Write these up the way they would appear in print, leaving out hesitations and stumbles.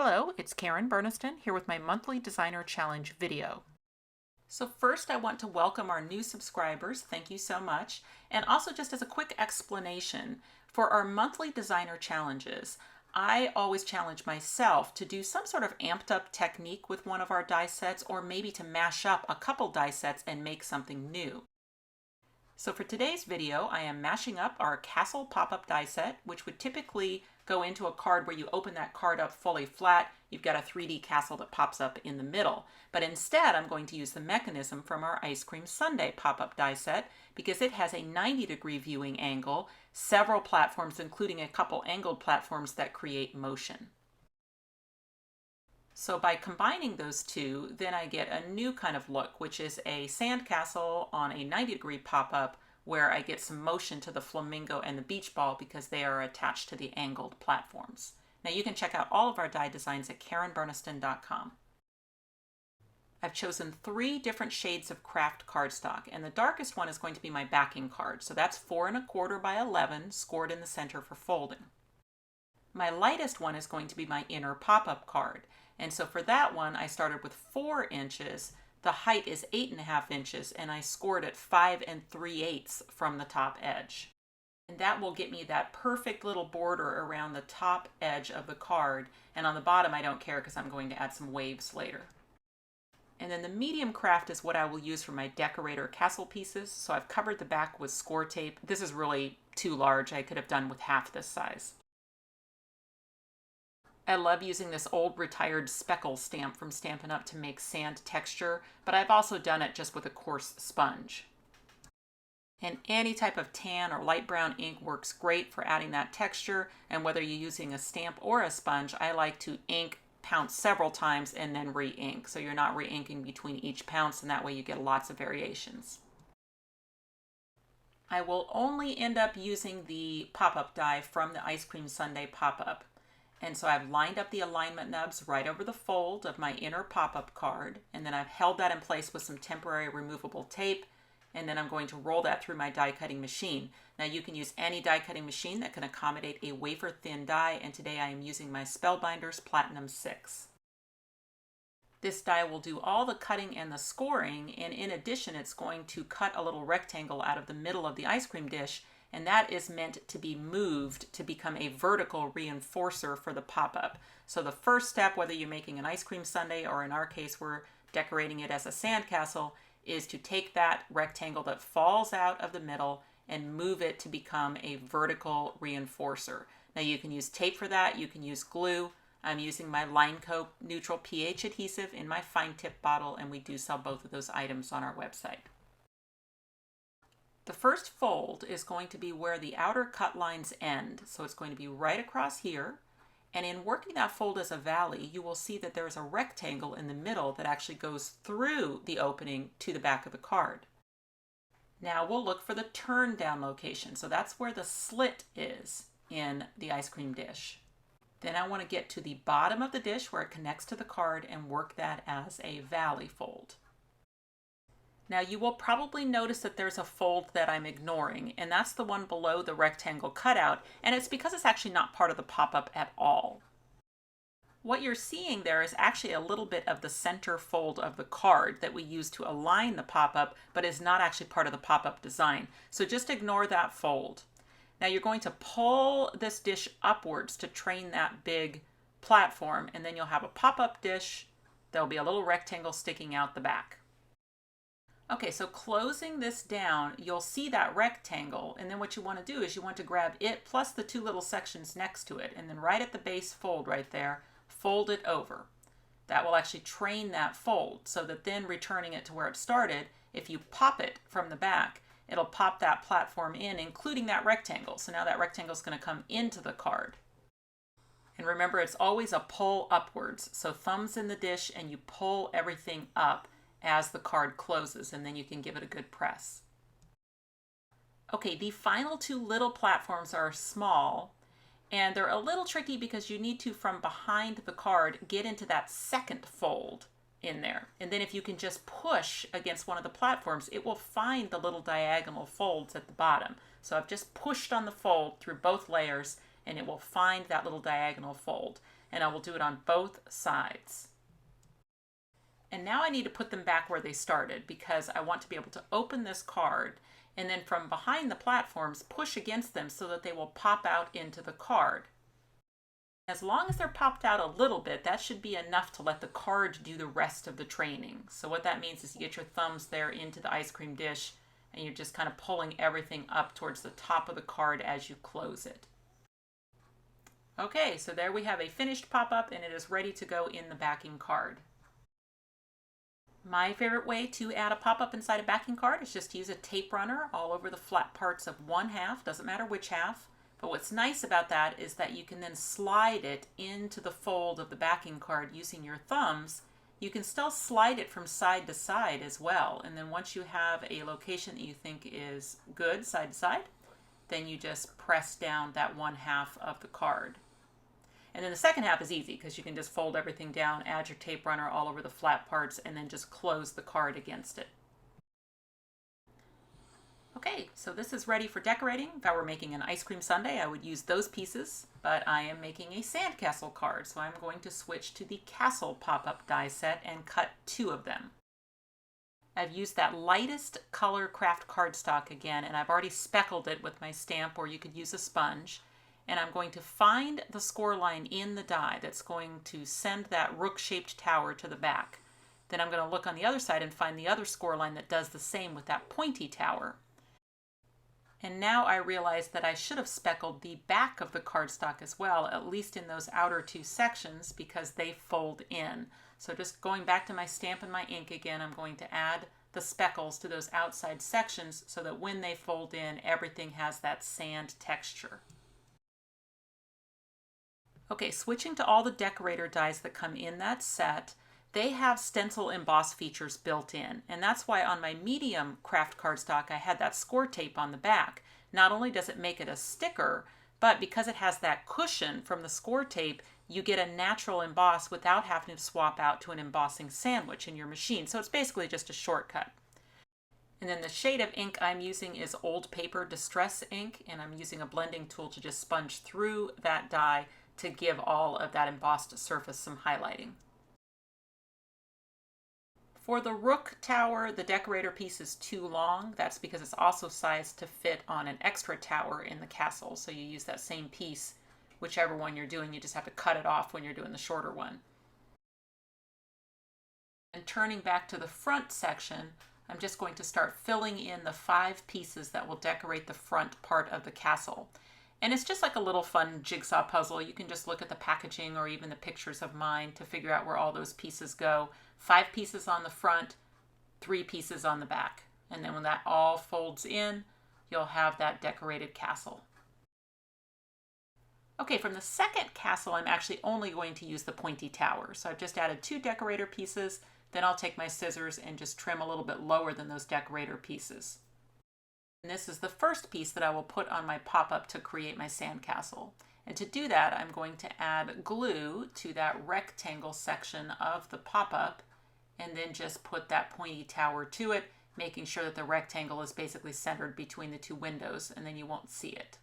Hello, it's Karen Burniston here with my monthly designer challenge video. So first I want to welcome our new subscribers, thank you so much, and also just as a quick explanation, for our monthly designer challenges, I always challenge myself to do some sort of amped up technique with one of our die sets, or maybe to mash up a couple die sets and make something new. So for today's video, I am mashing up our Castle pop-up die set, which would typically go into a card where you open that card up fully flat. You've got a 3D castle that pops up in the middle. But instead, I'm going to use the mechanism from our Ice Cream Sundae pop-up die set because it has a 90-degree viewing angle, several platforms, including a couple angled platforms that create motion. So by combining those two, then I get a new kind of look, which is a sandcastle on a 90-degree pop-up where I get some motion to the flamingo and the beach ball because they are attached to the angled platforms. Now you can check out all of our die designs at karenburniston.com. I've chosen 3 different shades of craft cardstock, and the darkest one is going to be my backing card. So that's 4 1/4 by 11, scored in the center for folding. My lightest one is going to be my inner pop-up card. And so for that one, I started with 4 inches. The height is 8.5 inches, and I scored it 5 3/8 from the top edge. And that will get me that perfect little border around the top edge of the card. And on the bottom, I don't care because I'm going to add some waves later. And then the medium craft is what I will use for my decorator castle pieces. So I've covered the back with score tape. This is really too large. I could have done with half this size. I love using this old retired speckle stamp from Stampin' Up! To make sand texture, but I've also done it just with a coarse sponge. And any type of tan or light brown ink works great for adding that texture, and whether you're using a stamp or a sponge, I like to ink, pounce several times, and then re-ink, so you're not re-inking between each pounce, and that way you get lots of variations. I will only end up using the pop-up die from the Ice Cream Sundae Pop-up. And so I've lined up the alignment nubs right over the fold of my inner pop-up card, and then I've held that in place with some temporary removable tape, and then I'm going to roll that through my die cutting machine. Now you can use any die cutting machine that can accommodate a wafer thin die, and today I am using my Spellbinders Platinum 6. This die will do all the cutting and the scoring, and in addition it's going to cut a little rectangle out of the middle of the ice cream dish, and that is meant to be moved to become a vertical reinforcer for the pop-up. So the first step, whether you're making an ice cream sundae or in our case we're decorating it as a sandcastle, is to take that rectangle that falls out of the middle and move it to become a vertical reinforcer. Now you can use tape for that, you can use glue. I'm using my LINECO neutral pH adhesive in my fine tip bottle, and we do sell both of those items on our website. The first fold is going to be where the outer cut lines end. So it's going to be right across here. And in working that fold as a valley, you will see that there's a rectangle in the middle that actually goes through the opening to the back of the card. Now we'll look for the turn down location. So that's where the slit is in the ice cream dish. Then I want to get to the bottom of the dish where it connects to the card and work that as a valley fold. Now you will probably notice that there's a fold that I'm ignoring, and that's the one below the rectangle cutout, and it's because it's actually not part of the pop-up at all. What you're seeing there is actually a little bit of the center fold of the card that we use to align the pop-up, but is not actually part of the pop-up design. So just ignore that fold. Now you're going to pull this dish upwards to train that big platform, and then you'll have a pop-up dish. There'll be a little rectangle sticking out the back. Okay, so closing this down, you'll see that rectangle, and then what you want to do is you want to grab it plus the 2 little sections next to it, and then right at the base fold right there, fold it over. That will actually train that fold, so that then returning it to where it started, if you pop it from the back, it'll pop that platform in, including that rectangle. So now that rectangle is going to come into the card. And remember, it's always a pull upwards. So thumbs in the dish and you pull everything up as the card closes, and then you can give it a good press. Okay, the final 2 little platforms are small, and they're a little tricky because you need to, from behind the card, get into that second fold in there. And then if you can just push against one of the platforms, it will find the little diagonal folds at the bottom. So I've just pushed on the fold through both layers, and it will find that little diagonal fold. and I will do it on both sides. And now I need to put them back where they started because I want to be able to open this card and then from behind the platforms push against them so that they will pop out into the card. As long as they're popped out a little bit, that should be enough to let the card do the rest of the training. So what that means is you get your thumbs there into the ice cream dish and you're just kind of pulling everything up towards the top of the card as you close it. Okay, so there we have a finished pop-up and it is ready to go in the backing card. My favorite way to add a pop-up inside a backing card is just to use a tape runner all over the flat parts of one half, doesn't matter which half. But what's nice about that is that you can then slide it into the fold of the backing card using your thumbs. You can still slide it from side to side as well. And then once you have a location that you think is good side to side, then you just press down that one half of the card. And then the second half is easy because you can just fold everything down, add your tape runner all over the flat parts, and then just close the card against it. Okay, so this is ready for decorating. If I were making an ice cream sundae, I would use those pieces, but I am making a Sandcastle card, so I'm going to switch to the Castle pop-up die set and cut 2 of them. I've used that lightest color craft cardstock again, and I've already speckled it with my stamp, or you could use a sponge. And I'm going to find the score line in the die that's going to send that rook-shaped tower to the back. Then I'm going to look on the other side and find the other score line that does the same with that pointy tower. And now I realize that I should have speckled the back of the cardstock as well, at least in those outer 2 sections, because they fold in. So just going back to my stamp and my ink again, I'm going to add the speckles to those outside sections so that when they fold in, everything has that sand texture. Okay, switching to all the decorator dies that come in that set, they have stencil emboss features built in, and that's why on my medium craft cardstock I had that score tape on the back. Not only does it make it a sticker, but because it has that cushion from the score tape, you get a natural emboss without having to swap out to an embossing sandwich in your machine, so it's basically just a shortcut. And then the shade of ink I'm using is Old Paper Distress ink, and I'm using a blending tool to just sponge through that die to give all of that embossed surface some highlighting. For the rook tower, the decorator piece is too long. That's because it's also sized to fit on an extra tower in the castle. So you use that same piece, whichever one you're doing, you just have to cut it off when you're doing the shorter one. And turning back to the front section, I'm just going to start filling in the 5 pieces that will decorate the front part of the castle. And it's just like a little fun jigsaw puzzle. You can just look at the packaging or even the pictures of mine to figure out where all those pieces go. 5 pieces on the front, 3 pieces on the back. And then when that all folds in, you'll have that decorated castle. Okay, from the second castle, I'm actually only going to use the pointy tower. So I've just added 2 decorator pieces. Then I'll take my scissors and just trim a little bit lower than those decorator pieces. And this is the first piece that I will put on my pop-up to create my sandcastle. And to do that, I'm going to add glue to that rectangle section of the pop-up and then just put that pointy tower to it, making sure that the rectangle is basically centered between the 2 windows, and then you won't see it.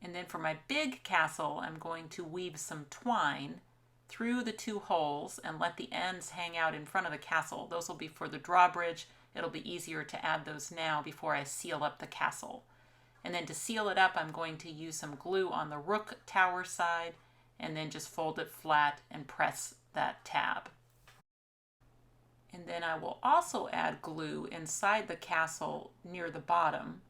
And then for my big castle, I'm going to weave some twine through the 2 holes and let the ends hang out in front of the castle. Those will be for the drawbridge. It'll be easier to add those now before I seal up the castle. And then to seal it up, I'm going to use some glue on the rook tower side and then just fold it flat and press that tab. And then I will also add glue inside the castle near the bottom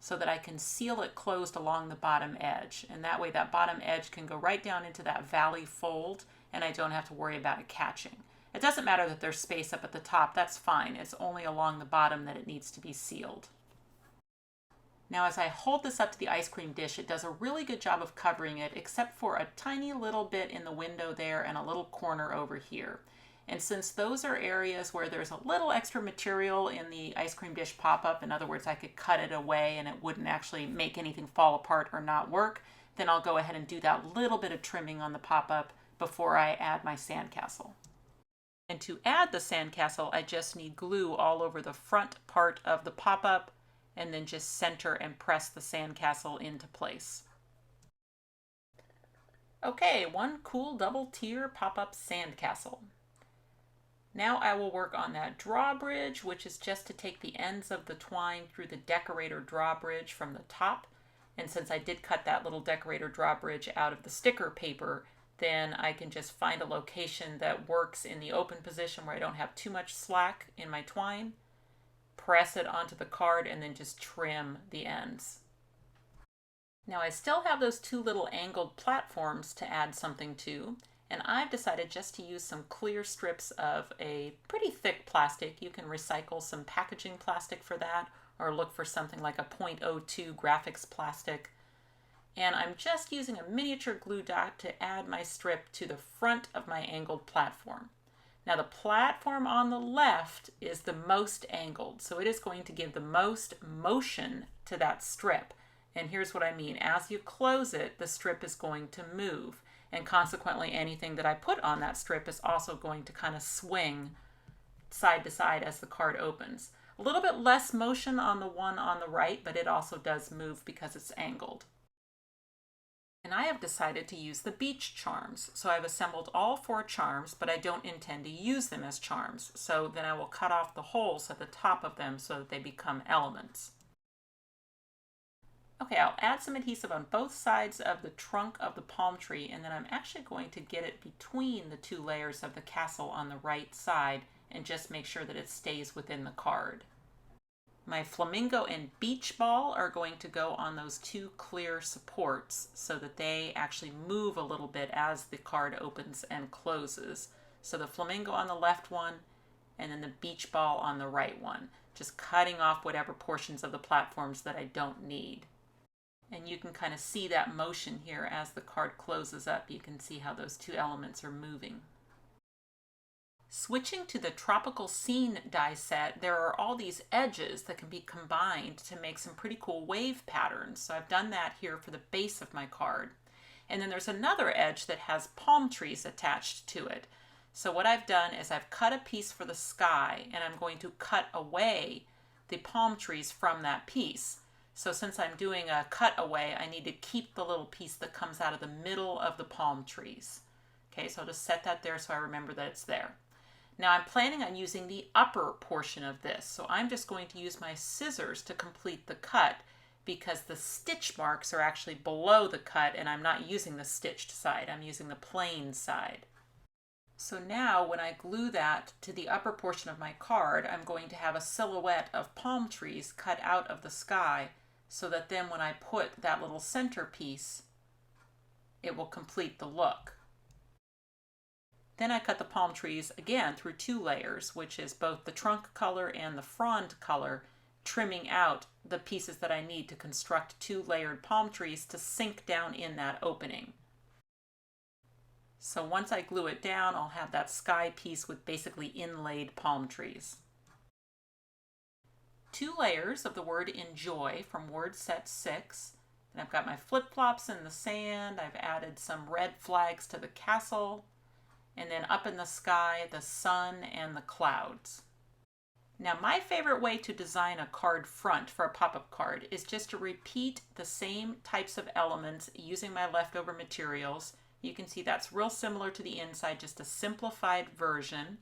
so that I can seal it closed along the bottom edge. And that way that bottom edge can go right down into that valley fold and I don't have to worry about it catching. It doesn't matter that there's space up at the top, that's fine. It's only along the bottom that it needs to be sealed. Now as I hold this up to the ice cream dish, it does a really good job of covering it, except for a tiny little bit in the window there and a little corner over here. And since those are areas where there's a little extra material in the ice cream dish pop-up, in other words, I could cut it away and it wouldn't actually make anything fall apart or not work, then I'll go ahead and do that little bit of trimming on the pop-up before I add my sandcastle. And to add the sandcastle, I just need glue all over the front part of the pop-up and then just center and press the sandcastle into place. Okay, one cool double tier pop-up sandcastle. Now I will work on that drawbridge, which is just to take the ends of the twine through the decorator drawbridge from the top. And since I did cut that little decorator drawbridge out of the sticker paper, then I can just find a location that works in the open position where I don't have too much slack in my twine, press it onto the card, and then just trim the ends. Now I still have those two little angled platforms to add something to, and I've decided just to use some clear strips of a pretty thick plastic. You can recycle some packaging plastic for that, or look for something like a .02 graphics plastic. And I'm just using a miniature glue dot to add my strip to the front of my angled platform. Now the platform on the left is the most angled, so it is going to give the most motion to that strip. And here's what I mean. As you close it, the strip is going to move, and consequently anything that I put on that strip is also going to kind of swing side to side as the card opens. A little bit less motion on the one on the right, but it also does move because it's angled. And I have decided to use the beach charms. So I've assembled all 4 charms, but I don't intend to use them as charms. So then I will cut off the holes at the top of them so that they become elements. Okay, I'll add some adhesive on both sides of the trunk of the palm tree, and then I'm actually going to get it between the 2 layers of the castle on the right side and just make sure that it stays within the card. My flamingo and beach ball are going to go on those 2 clear supports so that they actually move a little bit as the card opens and closes. So the flamingo on the left one, and then the beach ball on the right one, just cutting off whatever portions of the platforms that I don't need. And you can kind of see that motion here as the card closes up. You can see how those 2 elements are moving. Switching to the tropical scene die set, there are all these edges that can be combined to make some pretty cool wave patterns. So I've done that here for the base of my card. And then there's another edge that has palm trees attached to it. So what I've done is I've cut a piece for the sky, and I'm going to cut away the palm trees from that piece. So since I'm doing a cut away, I need to keep the little piece that comes out of the middle of the palm trees. Okay, so I'll just set that there so I remember that it's there. Now I'm planning on using the upper portion of this, so I'm just going to use my scissors to complete the cut because the stitch marks are actually below the cut, and I'm not using the stitched side, I'm using the plain side. So now when I glue that to the upper portion of my card, I'm going to have a silhouette of palm trees cut out of the sky so that then when I put that little center piece, it will complete the look. Then I cut the palm trees again through 2 layers, which is both the trunk color and the frond color, trimming out the pieces that I need to construct 2 layered palm trees to sink down in that opening. So once I glue it down, I'll have that sky piece with basically inlaid palm trees. 2 layers of the word enjoy from word set 6. And I've got my flip-flops in the sand. I've added some red flags to the castle. And then up in the sky, the sun and the clouds. Now my favorite way to design a card front for a pop-up card is just to repeat the same types of elements using my leftover materials. You can see that's real similar to the inside, just a simplified version,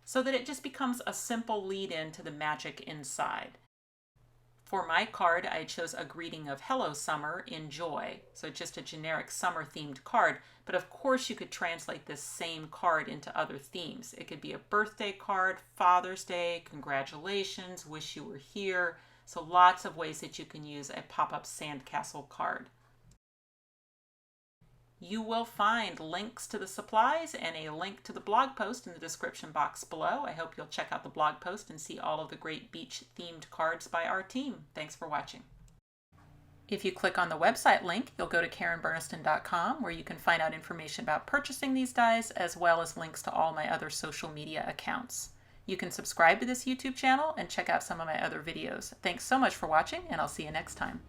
so that it just becomes a simple lead-in to the magic inside. For my card, I chose a greeting of Hello Summer, Enjoy, so just a generic summer-themed card, but of course you could translate this same card into other themes. It could be a birthday card, Father's Day, congratulations, wish you were here, so lots of ways that you can use a pop-up sandcastle card. You will find links to the supplies and a link to the blog post in the description box below. I hope you'll check out the blog post and see all of the great beach-themed cards by our team. Thanks for watching. If you click on the website link, you'll go to KarenBurniston.com, where you can find out information about purchasing these dies, as well as links to all my other social media accounts. You can subscribe to this YouTube channel and check out some of my other videos. Thanks so much for watching, and I'll see you next time.